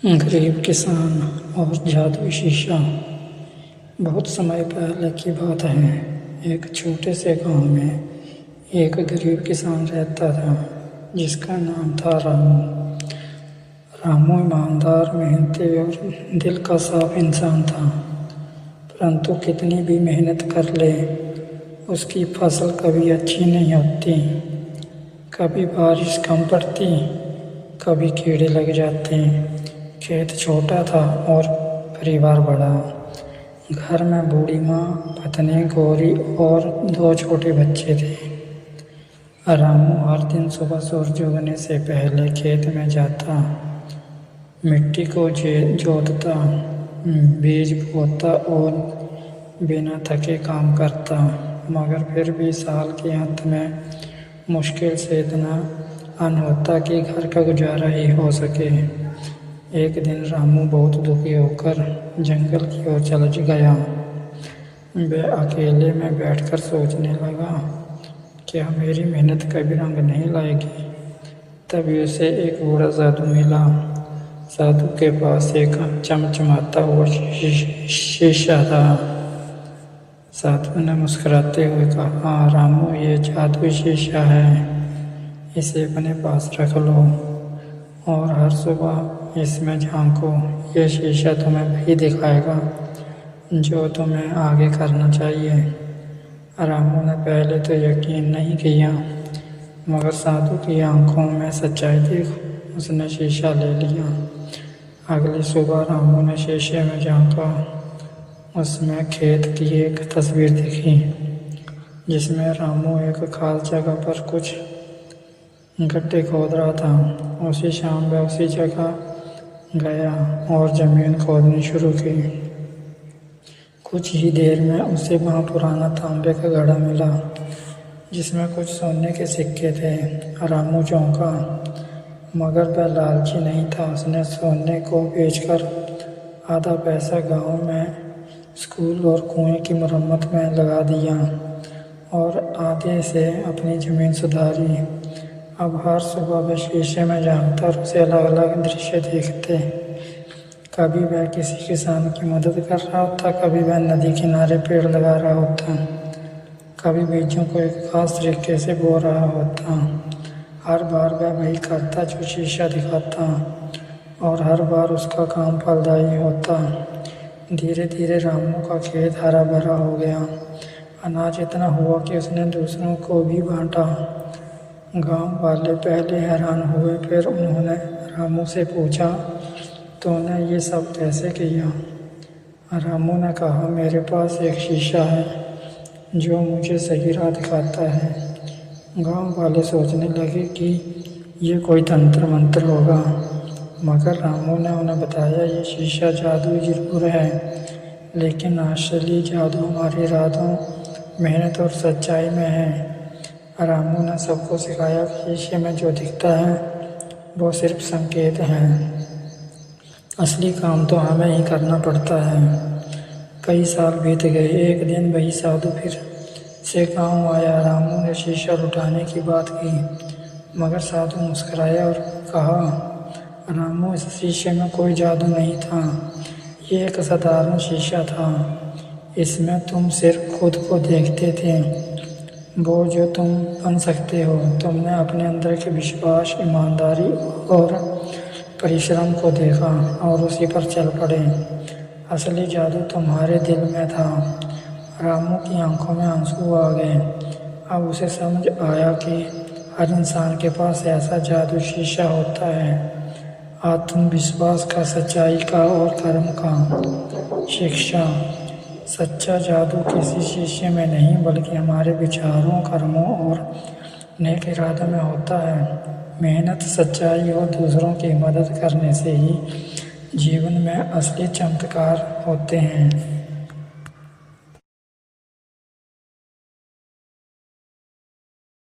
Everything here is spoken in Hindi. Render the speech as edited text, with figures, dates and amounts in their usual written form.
गरीब किसान और जादुई शीशा। बहुत समय पहले की बात है। एक छोटे से गांव में एक गरीब किसान रहता था जिसका नाम था रामू। रामू ईमानदार, मेहनती और दिल का साफ इंसान था। परंतु कितनी भी मेहनत कर ले, उसकी फसल कभी अच्छी नहीं होती। कभी बारिश कम पड़ती, कभी कीड़े लग जाते। खेत छोटा था और परिवार बड़ा। घर में बूढ़ी माँ, पत्नी गौरी और 2 छोटे बच्चे थे। रामू हर दिन सुबह सूरज उगने से पहले खेत में जाता, मिट्टी को जोतता, बीज बोता और बिना थके काम करता। मगर फिर भी साल के अंत में मुश्किल से इतना अन्न होता कि घर का गुजारा ही हो सके। एक दिन रामू बहुत दुखी होकर जंगल की ओर चल गया। वह अकेले में बैठकर सोचने लगा, क्या मेरी मेहनत कभी रंग नहीं लाएगी। तभी उसे एक बूढ़ा साधु मिला। साधु के पास एक चमचमाता हुआ शीशा था। साधु ने मुस्कुराते हुए कहा, रामू, ये जादुई शीशा है, इसे अपने पास रख लो और हर सुबह इसमें झांको। ये शीशा तुम्हें वही दिखाएगा जो तुम्हें आगे करना चाहिए। रामू ने पहले तो यकीन नहीं किया, मगर साधु की आंखों में सच्चाई देख उसने शीशा ले लिया। अगली सुबह रामू ने शीशे में झांका। उसमें खेत की एक तस्वीर दिखी जिसमें रामू एक खास जगह पर कुछ गड्ढे खोद रहा था। उसी शाम वह उसी जगह गया और जमीन खोदनी शुरू की। कुछ ही देर में उसे वहाँ पुराना तांबे का घड़ा मिला जिसमें कुछ सोने के सिक्के थे। रामू चौंका, मगर वह लालची नहीं था। उसने सोने को बेचकर आधा पैसा गांव में स्कूल और कुएं की मरम्मत में लगा दिया और आधे से अपनी ज़मीन सुधारी। अब हर सुबह वह शीशे में झांकता और उसे अलग अलग दृश्य देखते। कभी वह किसी किसान की मदद कर रहा होता, कभी वह नदी किनारे पेड़ लगा रहा होता, कभी बीजों को एक खास तरीके से बो रहा होता। हर बार वह वही करता जो शीशा दिखाता और हर बार उसका काम फलदायी होता। धीरे धीरे रामू का खेत हरा भरा हो गया। अनाज इतना हुआ कि उसने दूसरों को भी बांटा। गांव वाले पहले हैरान हुए, फिर उन्होंने रामू से पूछा, तूने ये सब कैसे किया। रामू ने कहा, मेरे पास एक शीशा है जो मुझे सही राह दिखाता है। गांव वाले सोचने लगे कि ये कोई तंत्र मंत्र होगा, मगर रामू ने उन्हें बताया, ये शीशा जादुई जरूर है, लेकिन असली जादू हमारे इरादों, मेहनत और सच्चाई में है। रामू ने सबको सिखाया कि शीशे में जो दिखता है वो सिर्फ संकेत हैं, असली काम तो हमें ही करना पड़ता है। कई साल बीत गए। एक दिन वही साधु फिर से गाँव आया। रामू ने शीशा उठाने की बात की, मगर साधु मुस्कुराया और कहा, रामू, इस शीशे में कोई जादू नहीं था। ये एक साधारण शीशा था। इसमें तुम सिर्फ खुद को देखते थे, वो जो तुम बन सकते हो। तुमने अपने अंदर के विश्वास, ईमानदारी और परिश्रम को देखा और उसी पर चल पड़े। असली जादू तुम्हारे दिल में था। रामू की आंखों में आंसू आ गए। अब उसे समझ आया कि हर इंसान के पास ऐसा जादू शीशा होता है, आत्मविश्वास का, सच्चाई का और कर्म का। शिक्षा। सच्चा जादू किसी शीशे में नहीं, बल्कि हमारे विचारों, कर्मों और नेक इरादों में होता है। मेहनत, सच्चाई और दूसरों की मदद करने से ही जीवन में असली चमत्कार होते हैं।